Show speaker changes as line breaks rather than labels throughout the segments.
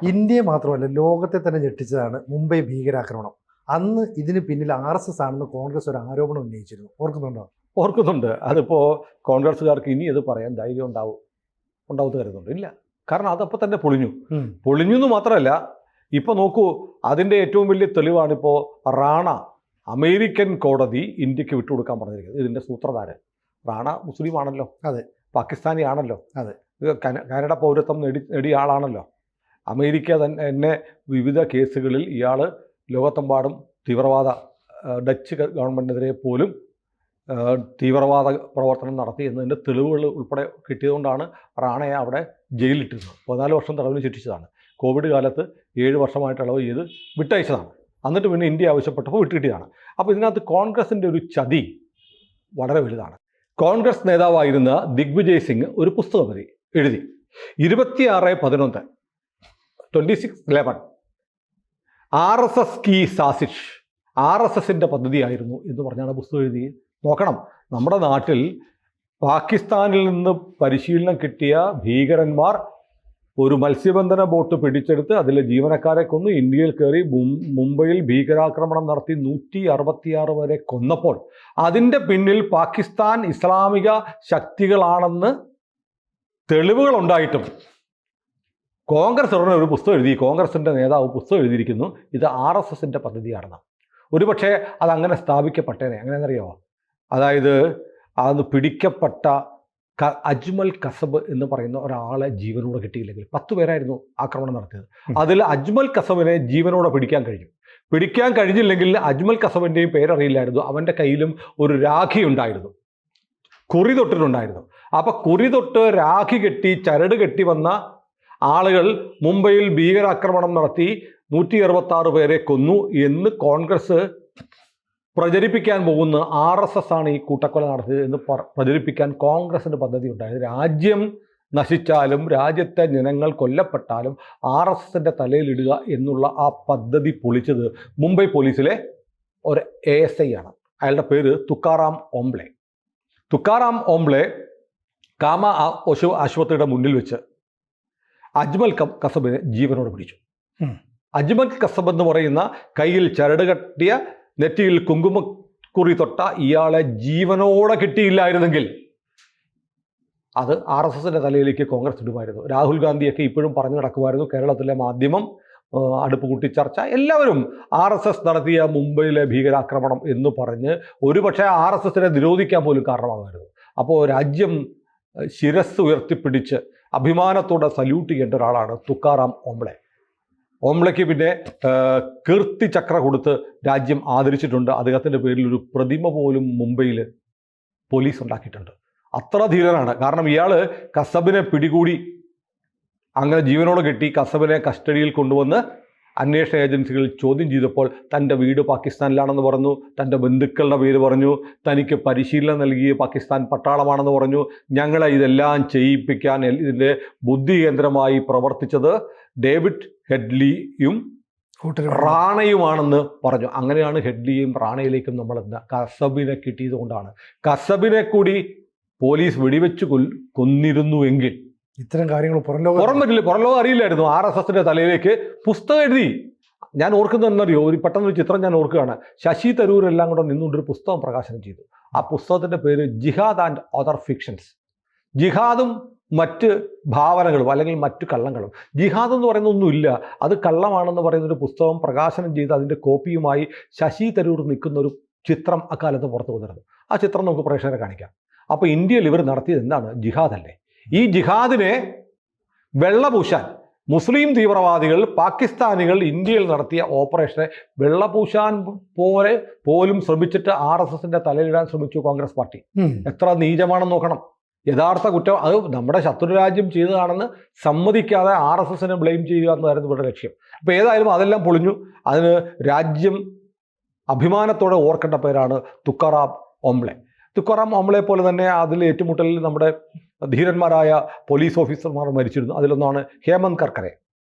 ഇന്ത്യയെ മാത്രമല്ല ലോകത്തെ തന്നെ ഞെട്ടിച്ചതാണ് മുംബൈ ഭീകരാക്രമണം. അന്ന് ഇതിന് പിന്നിൽ RSS ആണെന്ന് കോൺഗ്രസ് ഒരു ആരോപണം ഉന്നയിച്ചിരുന്നു. ഓർക്കുന്നുണ്ടോ?
ഓർക്കുന്നുണ്ട്. അതിപ്പോൾ കോൺഗ്രസ്സുകാർക്ക് ഇനി അത് പറയാൻ ധൈര്യം ഉണ്ടാവുമെന്ന് കരുതുന്നുണ്ട്. ഇല്ല, കാരണം അതപ്പോൾ തന്നെ പൊളിഞ്ഞു എന്ന് മാത്രമല്ല, ഇപ്പോൾ നോക്കൂ, അതിൻ്റെ ഏറ്റവും വലിയ തെളിവാണിപ്പോൾ റാണ അമേരിക്കൻ കോടതി ഇന്ത്യക്ക് വിട്ടുകൊടുക്കാൻ പറഞ്ഞിരിക്കുന്നത്. ഇതിൻ്റെ സൂത്രധാരൻ റാണ മുസ്ലിം ആണല്ലോ,
അതെ,
പാകിസ്ഥാനി ആണല്ലോ,
അതെ,
കാനഡ പൗരത്വം നേടിയ ആളാണല്ലോ. അമേരിക്ക തന്നെ വിവിധ കേസുകളിൽ ഇയാൾ ലോകത്തെമ്പാടും ഡച്ച് ഗവൺമെൻറ്റിനെതിരെ പോലും തീവ്രവാദ പ്രവർത്തനം നടത്തി എന്നതിൻ്റെ തെളിവുകൾ ഉൾപ്പെടെ കിട്ടിയതുകൊണ്ടാണ് റാണയെ അവിടെ ജയിലിലിട്ടിരുന്നത്. 14 വർഷം തടവിന് ശിക്ഷിച്ചതാണ്. കോവിഡ് കാലത്ത് 7 വർഷമായിട്ട് ഇളവ് ചെയ്ത് വിട്ടയച്ചതാണ്. എന്നിട്ട് പിന്നെ ഇന്ത്യ ആവശ്യപ്പെട്ടപ്പോൾ വിട്ടുകിട്ടിയതാണ്. അപ്പോൾ ഇതിനകത്ത് കോൺഗ്രസിൻ്റെ ഒരു ചതി വളരെ വലുതാണ്. കോൺഗ്രസ് നേതാവായിരുന്ന ദിഗ്വിജയ് സിംഗ് ഒരു പുസ്തകം എഴുതി 26/11 RSS കീ സാസിഷ്, RSSൻ്റെ പദ്ധതിയായിരുന്നു എന്ന് പറഞ്ഞാണ് പുസ്തകം എഴുതി. നോക്കണം, നമ്മുടെ നാട്ടിൽ പാകിസ്ഥാനിൽ നിന്ന് പരിശീലനം കിട്ടിയ ഭീകരന്മാർ ഒരു മത്സ്യബന്ധന ബോട്ട് പിടിച്ചെടുത്ത് അതിലെ ജീവനക്കാരെ കൊന്ന് ഇന്ത്യയിൽ കയറി മുംബൈയിൽ ഭീകരാക്രമണം നടത്തി 166 വരെ കൊന്നപ്പോൾ അതിൻ്റെ പിന്നിൽ പാകിസ്ഥാൻ ഇസ്ലാമിക ശക്തികളാണെന്ന് തെളിവുകളുണ്ടായിട്ടും കോൺഗ്രസ് ഉടനെ ഒരു പുസ്തകം എഴുതി. കോൺഗ്രസിൻ്റെ നേതാവ് പുസ്തകം എഴുതിയിരിക്കുന്നു ഇത് RSSൻ്റെ പദ്ധതിയാണെന്ന്. ഒരുപക്ഷെ അതങ്ങനെ സ്ഥാപിക്കപ്പെട്ടേനെ. എങ്ങനെയെന്നറിയാമോ? അതായത് അന്ന് പിടിക്കപ്പെട്ട അജ്മൽ കസബ് എന്ന് പറയുന്ന ഒരാളെ ജീവനോടെ കിട്ടിയില്ലെങ്കിൽ 10 പേരായിരുന്നു ആക്രമണം നടത്തിയത്. അതിൽ അജ്മൽ കസബിനെ ജീവനോടെ പിടിക്കാൻ കഴിഞ്ഞില്ലെങ്കിൽ അജ്മൽ കസബിൻ്റെയും പേരറിയില്ലായിരുന്നു. അവൻ്റെ കയ്യിലും ഒരു രാഖി ഉണ്ടായിരുന്നു, കുറി തൊട്ടിട്ടുണ്ടായിരുന്നു. അപ്പം കുറി തൊട്ട് രാഖി കെട്ടി ചരട് കെട്ടി വന്ന ആളുകൾ മുംബൈയിൽ ഭീകരാക്രമണം നടത്തി 166 പേരെ കൊന്നു എന്ന് കോൺഗ്രസ് പ്രചരിപ്പിക്കാൻ പോകുന്ന RSS ആണ് ഈ കൂട്ടക്കൊല നടത്തിയത് എന്ന് പ്രചരിപ്പിക്കാൻ കോൺഗ്രസിന് പദ്ധതി ഉണ്ടായത്. രാജ്യം നശിച്ചാലും രാജ്യത്തെ ജനങ്ങൾ കൊല്ലപ്പെട്ടാലും RSSൻ്റെ തലയിലിടുക എന്നുള്ള ആ പദ്ധതി പൊളിച്ചത് മുംബൈ പോലീസിലെ ഒരു ASI ആണ്. അയാളുടെ പേര് തുക്കാറാം ഓംബ്ലെ കാമ ആശുപത്രിയുടെ മുന്നിൽ വെച്ച് അജ്മൽ കസബിനെ ജീവനോട് പിടിച്ചു. അജ്മൽ കസബ് എന്ന് പറയുന്ന കയ്യിൽ ചരട് കെട്ടിയ നെറ്റിയിൽ കുങ്കുമക്കുറി തൊട്ട ഇയാളെ ജീവനോടെ കിട്ടിയില്ലായിരുന്നെങ്കിൽ അത് RSSൻ്റെ തലയിലേക്ക് കോൺഗ്രസ് ഇടുമായിരുന്നു. രാഹുൽ ഗാന്ധിയൊക്കെ ഇപ്പോഴും പറഞ്ഞു നടക്കുമായിരുന്നു. കേരളത്തിലെ മാധ്യമം, അടുപ്പ് കൂട്ടി ചർച്ച, എല്ലാവരും RSS നടത്തിയ മുംബൈയിലെ ഭീകരാക്രമണം എന്ന് പറഞ്ഞ് ഒരുപക്ഷെ RSSനെ നിരോധിക്കാൻ പോലും കാരണമാകുമായിരുന്നു. അപ്പോൾ രാജ്യം ശിരസ് ഉയർത്തിപ്പിടിച്ച് അഭിമാനത്തോടെ സല്യൂട്ട് ചെയ്യേണ്ട ഒരാളാണ് തുക്കാറാം ഓംബ്ലെക്ക് പിന്നെ കീർത്തി ചക്ര കൊടുത്ത് രാജ്യം ആദരിച്ചിട്ടുണ്ട്. അദ്ദേഹത്തിൻ്റെ പേരിൽ ഒരു പ്രതിമ പോലും മുംബൈയിൽ പോലീസ് ഉണ്ടാക്കിയിട്ടുണ്ട്. അത്ര ധീരനാണ്. കാരണം ഇയാൾ കസബിനെ പിടികൂടി അങ്ങനെ ജീവനോട് കെട്ടി കസബിനെ കസ്റ്റഡിയിൽ കൊണ്ടുവന്ന് അന്വേഷണ ഏജൻസികൾ ചോദ്യം ചെയ്തപ്പോൾ തൻ്റെ വീട് പാകിസ്ഥാനിലാണെന്ന് പറഞ്ഞു, തൻ്റെ ബന്ധുക്കളുടെ പേര് പറഞ്ഞു, തനിക്ക് പരിശീലനം നൽകിയ പാകിസ്ഥാൻ പട്ടാളമാണെന്ന് പറഞ്ഞു. ഞങ്ങളെ ഇതെല്ലാം ചെയ്യിപ്പിക്കാൻ ഇതിൻ്റെ ബുദ്ധി കേന്ദ്രമായി പ്രവർത്തിച്ചത് ഡേവിഡ് ഹെഡ്ലിയും റാണയുമാണെന്ന് പറഞ്ഞു. അങ്ങനെയാണ് ഹെഡ്ലിയും റാണയിലേക്കും നമ്മൾ കസബിനെ കിട്ടിയത് കൊണ്ടാണ്. കസബിനെ കൂടി പോലീസ് വെടിവെച്ച് കൊന്നിരുന്നുവെങ്കിൽ
ഇത്തരം കാര്യങ്ങൾ പുറം
ലോകം അറിയില്ലായിരുന്നു. RSSൻ്റെ തലയിലേക്ക് പുസ്തകം എഴുതി. ഞാൻ ഓർക്കുന്നതെന്നറിയോ, പെട്ടെന്നൊരു ചിത്രം ഞാൻ ഓർക്കുകയാണ്. ശശി തരൂർ എല്ലാം കൂടെ നിന്നുകൊണ്ടൊരു പുസ്തകം പ്രകാശനം ചെയ്തു. ആ പുസ്തകത്തിൻ്റെ പേര് ജിഹാദ് ആൻഡ് അതർ ഫിക്ഷൻസ്. ജിഹാദും മറ്റ് ഭാവനകളും അല്ലെങ്കിൽ മറ്റു കള്ളങ്ങളും. ജിഹാദ് എന്ന് പറയുന്നൊന്നുമില്ല, അത് കള്ളമാണെന്ന് പറയുന്നൊരു പുസ്തകം പ്രകാശനം ചെയ്ത് അതിൻ്റെ കോപ്പിയുമായി ശശി തരൂർ നിൽക്കുന്ന ഒരു ചിത്രം അക്കാലത്ത് പുറത്തു വന്നിരുന്നു. ആ ചിത്രം നമുക്ക് പ്രേക്ഷകരെ കാണിക്കാം. അപ്പോൾ ഇന്ത്യയിൽ ഇവർ നടത്തിയത് എന്താണ്? ജിഹാദല്ലേ. ഈ ജിഹാദിനെ വെള്ളപൂശാൻ മുസ്ലിം തീവ്രവാദികൾ, പാകിസ്ഥാനികൾ ഇന്ത്യയിൽ നടത്തിയ ഓപ്പറേഷനെ വെള്ളപൂശാൻ പോലും ശ്രമിച്ചിട്ട് RSSൻ്റെ തലയിലിടാൻ ശ്രമിച്ചു കോൺഗ്രസ് പാർട്ടി. എത്ര നീചമാണെന്ന് നോക്കണം. യഥാർത്ഥ കുറ്റം അത് നമ്മുടെ ശത്രു രാജ്യം ചെയ്തതാണെന്ന് സമ്മതിക്കാതെ RSSനെ ബ്ലെയിം ചെയ്യുക എന്നതായിരുന്നു ഇവരുടെ ലക്ഷ്യം. അപ്പോൾ ഏതായാലും അതെല്ലാം പൊളിഞ്ഞു. അതിന് രാജ്യം അഭിമാനത്തോടെ ഓർക്കേണ്ട പേരാണ് തുക്കാറാം ഓംബ്ലെ പോലെ തന്നെ അതിൽ ഏറ്റുമുട്ടലിൽ നമ്മുടെ ധീരന്മാരായ പോലീസ് ഓഫീസർമാർ മരിച്ചിരുന്നു. അതിലൊന്നാണ് ഹേമന്ത്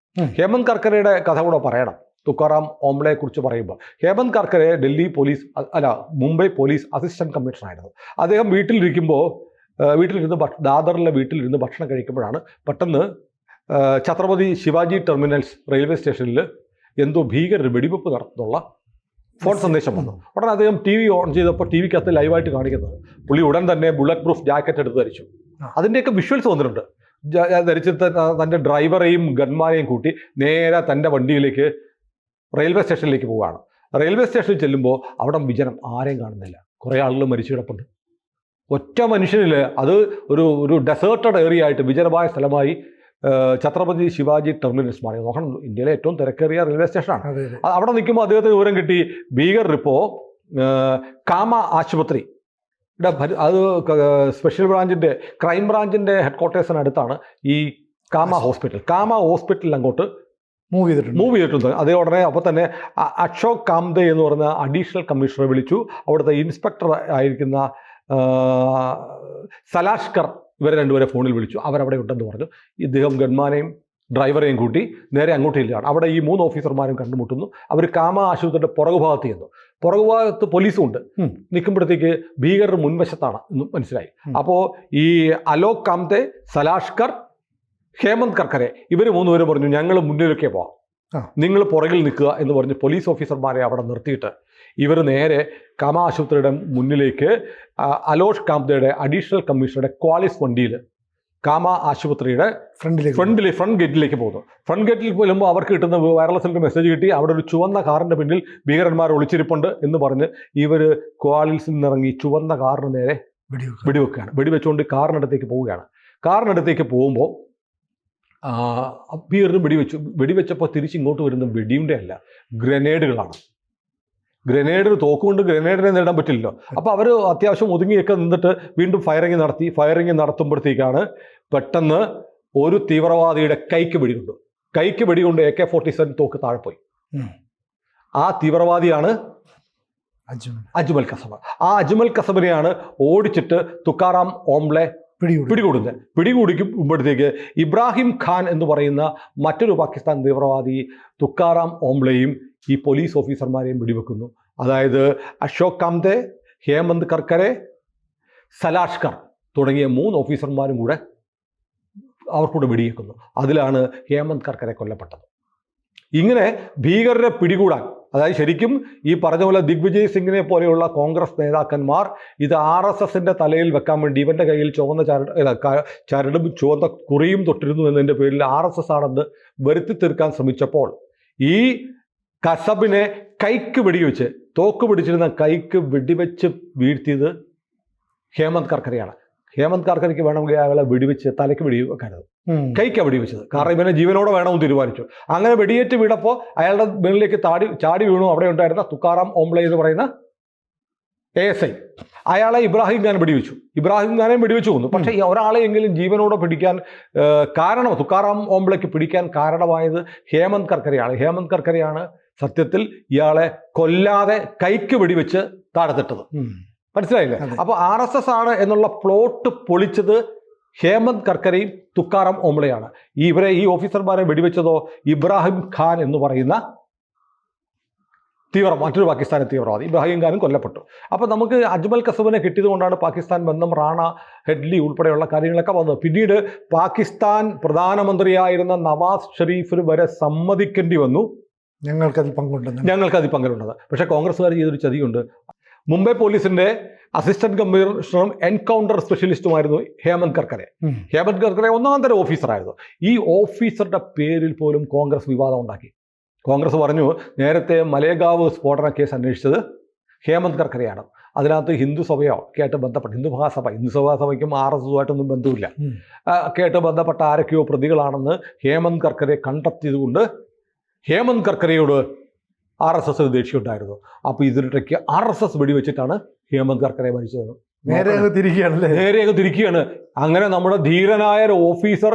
കർക്കരയുടെ കഥ കൂടെ പറയണം. തുക്കാറാം ഓംബ്ലെയെ കുറിച്ച് പറയുമ്പോൾ, Hemant Karkare Mumbai police assistant commissioner ആയിരുന്നു. അദ്ദേഹം വീട്ടിലിരുന്ന് ദാദറിലെ വീട്ടിലിരുന്ന് ഭക്ഷണം കഴിക്കുമ്പോഴാണ് പെട്ടെന്ന് ഛത്രപതി ശിവാജി ടെർമിനൽസ് റെയിൽവേ സ്റ്റേഷനിൽ എന്തോ ഭീകരർ വെടിവെപ്പ് നടത്തുന്നുള്ള ഫോൺ സന്ദേശം വന്നു. ഉടനെ അദ്ദേഹം ടി വി ഓൺ ചെയ്തപ്പോൾ ടി വിക്കകത്ത് ലൈവായിട്ട് കാണിക്കുന്നത് പുള്ളി ഉടൻ തന്നെ ബുള്ളറ്റ് പ്രൂഫ് ജാക്കറ്റ് എടുത്ത് ധരിച്ചു. അതിൻ്റെയൊക്കെ വിഷ്വൽസ് വന്നിട്ടുണ്ട്. ധരിച്ചിട്ട് തൻ്റെ ഡ്രൈവറെയും ഗൺമാരെയും കൂട്ടി നേരെ തൻ്റെ വണ്ടിയിലേക്ക് റെയിൽവേ സ്റ്റേഷനിലേക്ക് പോവുകയാണ്. റെയിൽവേ സ്റ്റേഷനിൽ ചെല്ലുമ്പോൾ അവിടെ വിജനം, ആരെയും കാണുന്നില്ല. കുറേ ആളുകൾ മരിച്ചു കിടപ്പുണ്ട്. ഒറ്റ മനുഷ്യനിൽ അത് ഒരു ഡെസേർട്ടഡ് ഏരിയ ആയിട്ട് വിജനമായ സ്ഥലമായി ഛത്രപതി ശിവാജി ടെർമിനൽസ് മാറി. നോക്കണം, ഇന്ത്യയിലെ ഏറ്റവും തിരക്കേറിയ റെയിൽവേ സ്റ്റേഷനാണ്. അവിടെ നിൽക്കുമ്പോൾ അദ്ദേഹത്തിന് വിവരം കിട്ടി ഭീകരരിപ്പോൾ കാമ ആശുപത്രി അത് സ്പെഷ്യൽ ബ്രാഞ്ചിൻ്റെ ക്രൈം ബ്രാഞ്ചിൻ്റെ ഹെഡ് ക്വാർട്ടേഴ്സിനടുത്താണ് ഈ കാമ ഹോസ്പിറ്റലിൽ അങ്ങോട്ട് മൂവ് ചെയ്തിട്ടുണ്ട്. അതേ ഉടനെ അപ്പോൾ തന്നെ അശോക് കാംതെ എന്ന് പറയുന്ന അഡീഷണൽ കമ്മീഷണറെ വിളിച്ചു. അവിടുത്തെ ഇൻസ്പെക്ടർ ആയിരിക്കുന്ന സലാഷ്കർ ഇവരെ രണ്ടുപേരെ ഫോണിൽ വിളിച്ചു. അവരവിടെ ഉണ്ടെന്ന് പറഞ്ഞു. ഇദ്ദേഹം ഗൺമാനെയും ഡ്രൈവറെയും കൂട്ടി നേരെ അങ്ങോട്ട് ചെല്ലുകയാണ്. അവിടെ ഈ 3 ഓഫീസർമാരും കണ്ടുമുട്ടുന്നു. അവർ കാമ ആശുപത്രിയുടെ പുറകുഭാഗത്ത് ചെന്നു. പുറകുഭാഗത്ത് പോലീസും ഉണ്ട്. നിൽക്കുമ്പോഴത്തേക്ക് ഭീകരർ മുൻവശത്താണ് എന്ന് മനസ്സിലായി. അപ്പോൾ ഈ അലോക് കാംതെ, സലാഷ്കർ, ഹേമന്ത് കർക്കരെ ഇവർ 3 പേരും പറഞ്ഞു ഞങ്ങൾ മുന്നിലൊക്കെ പോവാം, നിങ്ങൾ പുറകിൽ നിൽക്കുക എന്ന് പറഞ്ഞ് പോലീസ് ഓഫീസർമാരെ അവിടെ നിർത്തിയിട്ട് ഇവർ നേരെ കാമ ആശുപത്രിയുടെ മുന്നിലേക്ക് അലോക് കാംതയുടെ അഡീഷണൽ കമ്മീഷണറുടെ ക്വാളിസ് വണ്ടിയിൽ കാമ ആശുപത്രിയുടെ ഫ്രണ്ട് ഗേറ്റിലേക്ക് പോകുന്നു. ഫ്രണ്ട് ഗേറ്റിൽ ചെല്ലുമ്പോൾ അവർക്ക് കിട്ടുന്ന വയർലെസ്സിൽ മെസ്സേജ് കിട്ടി, അവിടെ ഒരു ചുവന്ന കാറിൻ്റെ പിന്നിൽ ഭീകരന്മാർ ഒളിച്ചിരിപ്പുണ്ട് എന്ന് പറഞ്ഞ് ഇവർ ക്വാളിസിൽ നിന്നിറങ്ങി ചുവന്ന കാറിന് നേരെ വെടിവെക്കുകയാണ്. വെടിവെച്ചുകൊണ്ട് കാറിനടുത്തേക്ക് പോവുകയാണ്. കാറിനടുത്തേക്ക് പോകുമ്പോൾ ഭീകരനും വെടിവെച്ചപ്പോൾ തിരിച്ചിങ്ങോട്ട് വരുന്ന വെടിയുടെ അല്ല, ഗ്രനേഡുകളാണ്. ഗ്രനേഡ് തോക്കുകൊണ്ട് ഗ്രനേഡിനെ നേടാൻ പറ്റില്ലല്ലോ. അപ്പോൾ അവർ അത്യാവശ്യം ഒതുങ്ങിയൊക്കെ നിന്നിട്ട് വീണ്ടും ഫയറിങ് നടത്തുമ്പോഴത്തേക്കാണ് പെട്ടെന്ന് ഒരു തീവ്രവാദിയുടെ കൈക്ക് വെടികൊണ്ട് AK-47 തോക്ക് താഴെ പോയി. ആ തീവ്രവാദിയാണ് അജ്മൽ കസബ. ആ അജ്മൽ കസബിനെയാണ് ഓടിച്ചിട്ട് തുക്കാറാം ഓംബ്ലെ പിടികൂടിക്കുമ്പോഴത്തേക്ക് ഇബ്രാഹിം ഖാൻ എന്ന് പറയുന്ന മറ്റൊരു പാകിസ്ഥാൻ തീവ്രവാദി തുക്കാറാം ഓംബ്ലെയും ഈ പോലീസ് ഓഫീസർമാരെയും വെടിവെക്കുന്നു. അതായത് അശോക് കാംതെ, ഹേമന്ത് കർക്കരെ, സലാഷ്കർ തുടങ്ങിയ 3 ഓഫീസർമാരും കൂടെ അവർക്കൂടെ വെടിവെക്കുന്നു. അതിലാണ് ഹേമന്ത് കർക്കരെ കൊല്ലപ്പെട്ടത്. ഇങ്ങനെ ഭീകരരെ പിടികൂടാൻ, അതായത് ശരിക്കും ഈ പറഞ്ഞ പോലെ ദിഗ്വിജയ് സിംഗിനെ പോലെയുള്ള കോൺഗ്രസ് നേതാക്കന്മാർ ഇത് RSSന്റെ തലയിൽ വെക്കാൻ വേണ്ടി ഇവൻ്റെ കയ്യിൽ ചരടും ചുവന്ന കുറിയും തൊട്ടിരുന്നു എന്നതിൻ്റെ പേരിൽ RSS ആണെന്ന് വരുത്തി തീർക്കാൻ ശ്രമിച്ചപ്പോൾ ഈ കസബിനെ കൈക്ക് വെടിവെച്ച്, തോക്ക് പിടിച്ചിരുന്ന കൈക്ക് വെടിവെച്ച് വീഴ്ത്തിയത് ഹേമന്ത് കർക്കരെയാണ്. ഹേമന്ത് കർക്കരയ്ക്ക് വേണമെങ്കിൽ അയാളെ വെടിവെച്ച് തലയ്ക്ക് വെടിവെക്കരുത്, കൈക്കാണ് വെടിവെച്ചത്. കാരണം ഇവനെ ജീവനോടെ വേണമെന്ന് തീരുമാനിച്ചു. അങ്ങനെ വെടിയേറ്റ് വീണപ്പോൾ അയാളുടെ മേളിലേക്ക് ചാടി വീണു അവിടെ ഉണ്ടായിരുന്ന തുക്കാറാം ഓംബ്ലെ എന്ന് പറയുന്ന ASI. അയാളെ ഇബ്രാഹിം ഖാൻ വെടിവെച്ചു കൊന്നു. പക്ഷേ ഈ ഒരാളെയെങ്കിലും ജീവനോടെ പിടിക്കാൻ തുക്കാറാം ഓംബ്ലെക്ക് പിടിക്കാൻ കാരണമായത് ഹേമന്ത് കർക്കരെയാണ് സത്യത്തിൽ ഇയാളെ കൊല്ലാതെ കൈക്ക് വെടിവെച്ച് താഴത്തിട്ടത്. മനസ്സിലായില്ലേ? അപ്പോൾ RSS ആണ് എന്നുള്ള പ്ലോട്ട് പൊളിച്ചത് ഹേമന്ത് കർക്കരെയും തുക്കാറാം ഓംബ്ലെയാണ്. ഈ ഓഫീസർമാരെ വെടിവെച്ചതോ ഇബ്രാഹിം ഖാൻ എന്ന് പറയുന്ന മറ്റൊരു പാകിസ്ഥാനി തീവ്രവാദി. ഇബ്രാഹിം ഖാനും കൊല്ലപ്പെട്ടു. അപ്പോൾ നമുക്ക് അജ്മൽ കസബിനെ കിട്ടിയതുകൊണ്ടാണ് പാകിസ്ഥാൻ ബന്ധം, റാണ ഹെഡ്ലി ഉൾപ്പെടെയുള്ള കാര്യങ്ങളൊക്കെ വന്നത്. പിന്നീട് പാകിസ്ഥാൻ പ്രധാനമന്ത്രിയായിരുന്ന നവാസ് ഷെരീഫിന് വരെ സമ്മതിക്കേണ്ടി വന്നു ഞങ്ങൾക്കതിൽ പങ്കുണ്ടെന്ന്. പക്ഷേ കോൺഗ്രസ്സുകാർ ചെയ്തൊരു ചതിയുണ്ട്. മുംബൈ പോലീസിന്റെ അസിസ്റ്റന്റ് കമ്മീഷണറും എൻകൗണ്ടർ സ്പെഷ്യലിസ്റ്റുമായിരുന്നു ഹേമന്ത് കർക്കരെ. ഒന്നാം തരം ഓഫീസറായിരുന്നു. ഈ ഓഫീസറുടെ പേരിൽ പോലും കോൺഗ്രസ് വിവാദം ഉണ്ടാക്കി. കോൺഗ്രസ് പറഞ്ഞു നേരത്തെ മലേഗാവ് സ്ഫോടന കേസ് അന്വേഷിച്ചത് ഹേമന്ത് കർക്കരെയാണ്. അതിനകത്ത് ഹിന്ദുസഭയോ കേട്ട് ബന്ധപ്പെട്ട് ഹിന്ദു മഹാസഭയ്ക്കും RSSുമായിട്ടൊന്നും ബന്ധമില്ല, കേട്ട് ബന്ധപ്പെട്ട ആരൊക്കെയോ പ്രതികളാണെന്ന് ഹേമന്ത് കർക്കരെ കണ്ടെത്തിയതുകൊണ്ട് ഹേമന്ത് കർക്കരെയോട് RSSന് ദേഷ്യമുണ്ടായിരുന്നു. അപ്പോൾ ഇതിനിടയ്ക്ക് RSS വെടിവെച്ചിട്ടാണ് ഹേമന്ത് കർക്കരെ മരിച്ചത്. നേരെ തിരിക്കുകയാണ്. അങ്ങനെ നമ്മുടെ ധീരനായ ഒരു ഓഫീസർ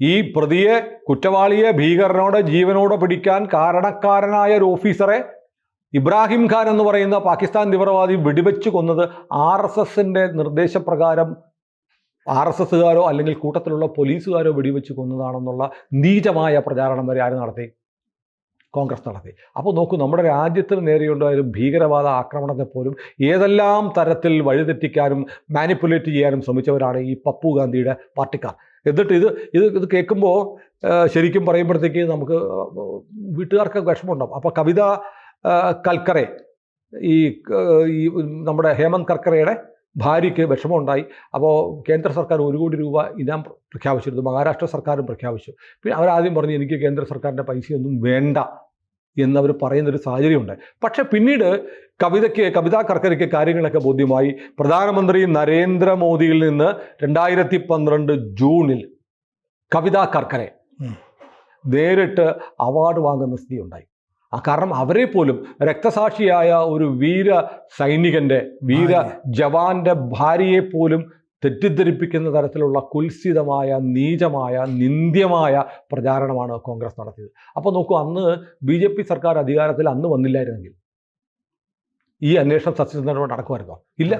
ഈ പ്രതിയെ, കുറ്റവാളിയെ, ഭീകരനോട് ജീവനോടെ പിടിക്കാൻ കാരണക്കാരനായ ഒരു ഓഫീസറെ ഇബ്രാഹിം ഖാൻ എന്ന് പറയുന്ന പാകിസ്ഥാൻ തീവ്രവാദി വെടിവെച്ച് കൊന്നത് RSSന്റെ നിർദ്ദേശപ്രകാരം RSSകാരോ അല്ലെങ്കിൽ കൂട്ടത്തിലുള്ള പോലീസുകാരോ വെടിവെച്ച് കൊന്നതാണെന്നുള്ള നീചമായ പ്രചാരണം വരെ ആര് നടത്തി? കോൺഗ്രസ് നടത്തി. അപ്പോൾ നോക്കൂ, നമ്മുടെ രാജ്യത്തിന് നേരെയുണ്ടായ ഭീകരവാദ ആക്രമണത്തെ പോലും ഏതെല്ലാം തരത്തിൽ വഴിതെറ്റിക്കാനും മാനിപ്പുലേറ്റ് ചെയ്യാനും ശ്രമിച്ചവരാണ് ഈ പപ്പു ഗാന്ധിയുടെ പാർട്ടിക്കാർ. എന്നിട്ട് ഇത് കേൾക്കുമ്പോൾ ശരിക്കും പറയുമ്പോഴത്തേക്ക് നമുക്ക് വീട്ടുകാർക്ക് വിഷമമുണ്ടാവും. അപ്പോൾ കവിത കൽക്കറെ ഈ നമ്മുടെ ഹേമന്ത് കർക്കറയുടെ ഭാര്യയ്ക്ക് വിഷമമുണ്ടായി. അപ്പോൾ കേന്ദ്ര സർക്കാർ 1 കോടി രൂപ ഇനാം പ്രഖ്യാപിച്ചിരുന്നു, മഹാരാഷ്ട്ര സർക്കാരും പ്രഖ്യാപിച്ചു. പിന്നെ അവരാദ്യം പറഞ്ഞു എനിക്ക് കേന്ദ്ര സർക്കാരിൻ്റെ പൈസയൊന്നും വേണ്ട എന്നവർ പറയുന്നൊരു സാഹചര്യമുണ്ട്. പക്ഷേ പിന്നീട് കവിതാ കർക്കരയ്ക്ക് കാര്യങ്ങളൊക്കെ ബോധ്യമായി. പ്രധാനമന്ത്രി നരേന്ദ്രമോദിയിൽ നിന്ന് 2012 ജൂണിൽ കവിതാ കർക്കറെ നേരിട്ട് അവാർഡ് വാങ്ങുന്ന സ്ഥിതി ഉണ്ടായി. കാരണം അവരെ പോലും രക്തസാക്ഷിയായ ഒരു വീര സൈനികൻ്റെ വീര ജവാന്റെ ഭാര്യയെ പോലും തെറ്റിദ്ധരിപ്പിക്കുന്ന തരത്തിലുള്ള കുൽസിതമായ നീചമായ നിന്ദ്യമായ പ്രചാരണമാണ് കോൺഗ്രസ് നടത്തിയത്. അപ്പോൾ നോക്കൂ, അന്ന് BJP സർക്കാർ അധികാരത്തിൽ അന്ന് വന്നില്ലായിരുന്നെങ്കിൽ ഈ അന്വേഷണം സത്യസന്ധമായി നടക്കുമായിരുന്നോ? ഇല്ല.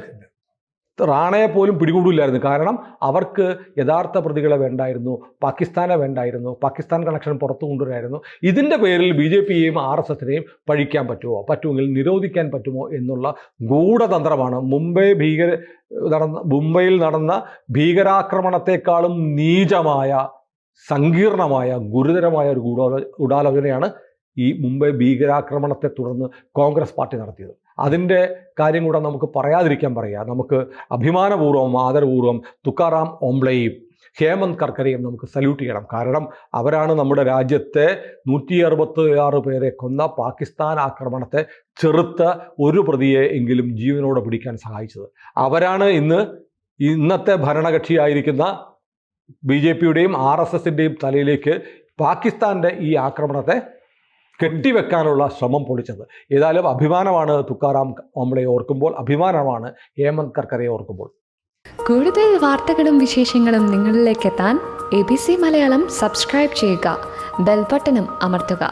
റാണയെ പോലും പിടികൂടില്ലായിരുന്നു. കാരണം അവർക്ക് യഥാർത്ഥ പ്രതികളെ വേണ്ടായിരുന്നു, പാകിസ്ഥാനെ വേണ്ടായിരുന്നു, പാകിസ്ഥാൻ കണക്ഷൻ പുറത്തു കൊണ്ടുവരായിരുന്നു. ഇതിൻ്റെ പേരിൽ BJPയെയും RSSനെയും പഴിക്കാൻ പറ്റുമെങ്കിൽ നിരോധിക്കാൻ പറ്റുമോ എന്നുള്ള ഗൂഢതന്ത്രമാണ് മുംബൈയിൽ നടന്ന ഭീകരാക്രമണത്തെക്കാളും നീചമായ സങ്കീർണമായ ഗുരുതരമായ ഒരു ഗൂഢാലോചനയാണ് ഈ മുംബൈ ഭീകരാക്രമണത്തെ തുടർന്ന് കോൺഗ്രസ് പാർട്ടി നടത്തിയത്. അതിൻ്റെ കാര്യം കൂടെ നമുക്ക് പറയാതിരിക്കാൻ പറയാം. നമുക്ക് അഭിമാനപൂർവ്വം ആദരപൂർവ്വം തുക്കാറാം ഓംബ്ലെയും ഹേമന്ത് കർക്കരെയും നമുക്ക് സല്യൂട്ട് ചെയ്യണം. കാരണം അവരാണ് നമ്മുടെ രാജ്യത്തെ 166 പേരെ കൊന്ന പാകിസ്ഥാൻ ആക്രമണത്തെ ചെറുത്ത ഒരു പ്രതിയെ എങ്കിലും ജീവനോടെ പിടിക്കാൻ സഹായിച്ചത്. അവരാണ് ഇന്നത്തെ ഭരണകക്ഷിയായിരിക്കുന്ന BJPയുടെയും RSSൻ്റെയും തലയിലേക്ക് പാകിസ്ഥാൻ്റെ ഈ ആക്രമണത്തെ കെട്ടിവെക്കാനുള്ള ശ്രമം പൊളിച്ചത്. ഏതായാലും അഭിമാനമാണ് തുക്കാറാം ഓംബ്ലെയെ ഓർക്കുമ്പോൾ, അഭിമാനമാണ് ഹേമന്ത് കർക്കരയെ ഓർക്കുമ്പോൾ.
കൂടുതൽ വാർത്തകളും വിശേഷങ്ങളും നിങ്ങളിലേക്ക് എത്താൻ ABC മലയാളം സബ്സ്ക്രൈബ് ചെയ്യുക, ബെൽബട്ടനും അമർത്തുക.